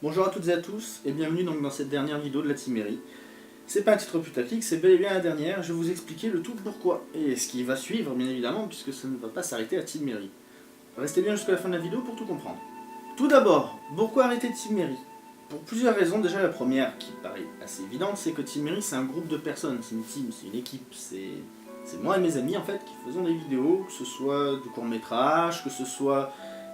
Bonjour à toutes et à tous, et bienvenue donc dans cette dernière vidéo de la Team Mary. C'est pas un titre putaclic, c'est bel et bien la dernière, je vais vous expliquer le tout pourquoi, et ce qui va suivre bien évidemment, puisque ça ne va pas s'arrêter à Team Mary. Restez bien jusqu'à la fin de la vidéo pour tout comprendre. Tout d'abord, pourquoi arrêter Team Mary? Pour plusieurs raisons. Déjà la première, qui paraît assez évidente, c'est que Team Mary c'est un groupe de personnes, c'est une team, c'est une équipe, c'est moi et mes amis en fait qui faisons des vidéos, que ce soit du court-métrage, que ce soit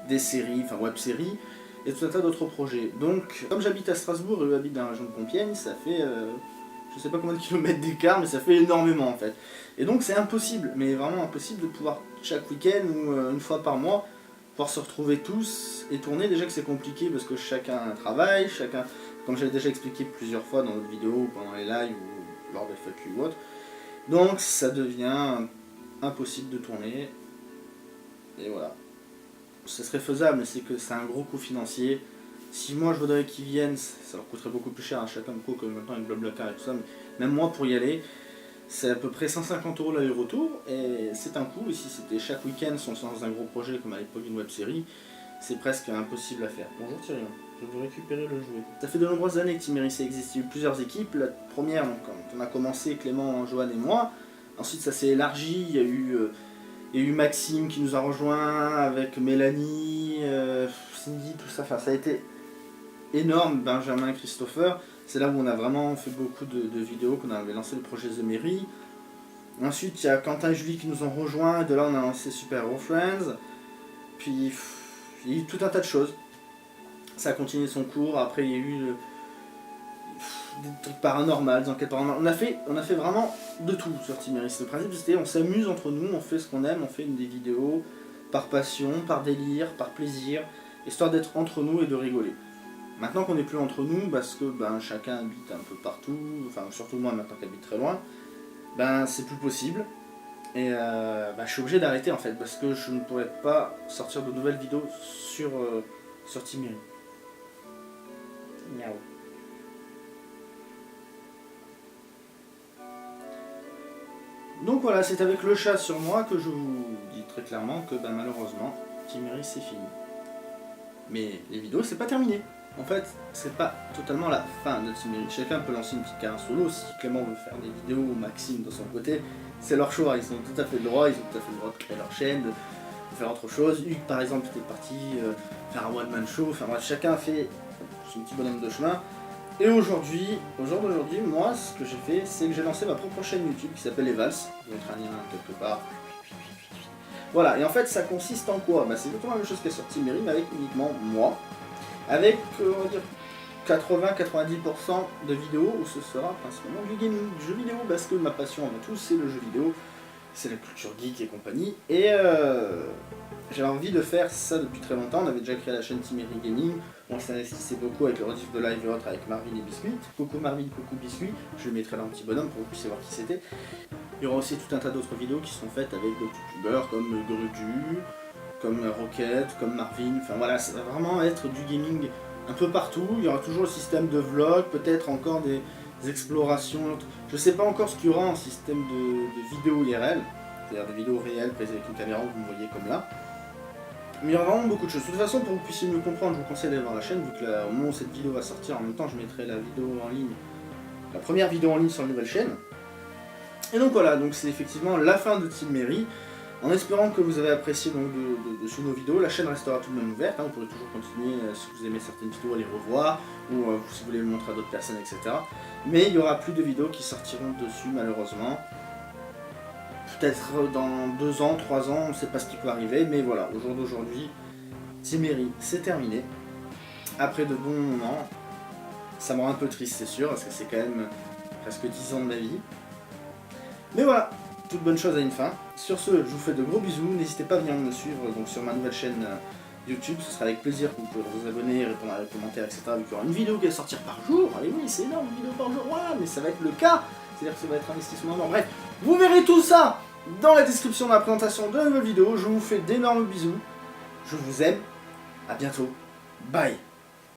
des séries, enfin web-séries, et tout un tas d'autres projets. Donc, comme j'habite à Strasbourg et eux habitent dans la région de Compiègne, ça fait, je sais pas combien de kilomètres d'écart, mais ça fait énormément en fait. Et donc c'est impossible, mais vraiment impossible de pouvoir chaque week-end ou une fois par mois, pouvoir se retrouver tous et tourner. Déjà que c'est compliqué parce que chacun a un travail, chacun, comme j'avais déjà expliqué plusieurs fois dans d'autres vidéos, pendant les lives ou lors des FAQ ou autres. Donc ça devient impossible de tourner, et voilà. Ce serait faisable, mais c'est que c'est un gros coût financier. Si moi je voudrais qu'ils viennent, ça leur coûterait beaucoup plus cher à chacun de coup que maintenant avec Blablacar et tout ça, mais même moi pour y aller, c'est à peu près 150 € l'aller-retour, et c'est un coût, et si c'était chaque week-end sans un gros projet comme à l'époque d'une web-série, c'est presque impossible à faire. Bonjour Thierry, je veux récupérer le jouet. Ça fait de nombreuses années que Team Mary existe, il y a eu plusieurs équipes. La première, donc, quand on a commencé, Clément, Joanne et moi, ensuite ça s'est élargi, il y a eu Maxime qui nous a rejoint, avec Mélanie, Cindy, tout ça, enfin ça a été énorme, Benjamin, Christopher, c'est là où on a vraiment fait beaucoup de vidéos, qu'on avait lancé le projet The Mary. Ensuite il y a Quentin et Julie qui nous ont rejoints, et de là on a lancé Super Hero Friends, puis il y a eu tout un tas de choses, ça a continué son cours. Après il y a eu des trucs paranormaux, des enquêtes paranormales, on a fait vraiment de tout sur Team Mary. Le principe c'était on s'amuse entre nous, on fait ce qu'on aime, on fait des vidéos par passion, par délire, par plaisir, histoire d'être entre nous et de rigoler. Maintenant qu'on n'est plus entre nous, parce que chacun habite un peu partout, enfin surtout moi maintenant qui habite très loin, c'est plus possible. Et je suis obligé d'arrêter en fait, parce que je ne pourrais pas sortir de nouvelles vidéos sur Team Mary. Miaou. Donc voilà, c'est avec le chat sur moi que je vous dis très clairement que malheureusement, Team Mary c'est fini. Mais les vidéos c'est pas terminé. En fait, c'est pas totalement la fin de Team Mary. Chacun peut lancer une petite carrière solo. Si Clément veut faire des vidéos ou Maxime de son côté, c'est leur choix. Ils ont tout à fait le droit, ils ont tout à fait le droit de créer leur chaîne, de faire autre chose. Hugues par exemple était parti faire un one-man show. Enfin bref, chacun a fait son petit bonhomme de chemin. Et aujourd'hui, au jour d'aujourd'hui, moi, ce que j'ai fait, c'est que j'ai lancé ma propre chaîne YouTube qui s'appelle Les Vals. Je vais mettre un lien quelque part. Voilà, et en fait, ça consiste en quoi? C'est exactement la même chose qu'il y a sur Team Mary, mais avec uniquement moi. Avec, on va dire, 80-90% de vidéos où ce sera principalement du gaming, du jeu vidéo, parce que ma passion avant tout, c'est le jeu vidéo, c'est la culture geek et compagnie. Et j'avais envie de faire ça depuis très longtemps. On avait déjà créé la chaîne Team Mary Gaming, on s'investissait beaucoup avec le rediff de live et autres avec Marvin et Biscuit. Coucou Marvin, coucou Biscuit, je le mettrai là un petit bonhomme pour que vous puissiez voir qui c'était. Il y aura aussi tout un tas d'autres vidéos qui sont faites avec d'autres youtubeurs comme Grudu, comme Rocket, comme Marvin, enfin voilà, ça va vraiment être du gaming un peu partout. Il y aura toujours le système de vlog, peut-être encore des explorations, je sais pas encore ce qu'il y aura en système de vidéo IRL, c'est-à-dire des vidéos réelles prises avec une caméra, vous me voyez comme là. Mais il y aura vraiment beaucoup de choses. De toute façon, pour que vous puissiez mieux comprendre, je vous conseille d'aller voir la chaîne, vu que au moment où cette vidéo va sortir, en même temps je mettrai la vidéo en ligne, la première vidéo en ligne sur la nouvelle chaîne. Et donc voilà, donc c'est effectivement la fin de Team Mary. En espérant que vous avez apprécié donc, de suivre nos vidéos, la chaîne restera tout de même ouverte, vous pourrez toujours continuer si vous aimez certaines vidéos à les revoir, ou si vous voulez le montrer à d'autres personnes, etc. Mais il n'y aura plus de vidéos qui sortiront dessus malheureusement. Peut-être dans 2 ans, 3 ans, on ne sait pas ce qui peut arriver, mais voilà, au jour d'aujourd'hui, Team Mary, c'est terminé. Après de bons moments, ça me rend un peu triste c'est sûr, parce que c'est quand même presque 10 ans de ma vie. Mais voilà, toute bonne chose a une fin. Sur ce, je vous fais de gros bisous, n'hésitez pas à venir me suivre donc, sur ma nouvelle chaîne YouTube, ce sera avec plaisir que vous pourrez vous abonner, répondre à les commentaires, etc. Vu qu'il y aura une vidéo qui va sortir par jour, allez oui c'est énorme, une vidéo par jour, voilà, mais ça va être le cas, c'est-à-dire que ça va être un investissement énorme. Bref, vous verrez tout ça dans la description de la présentation de la nouvelle vidéo, je vous fais d'énormes bisous, je vous aime, à bientôt, bye.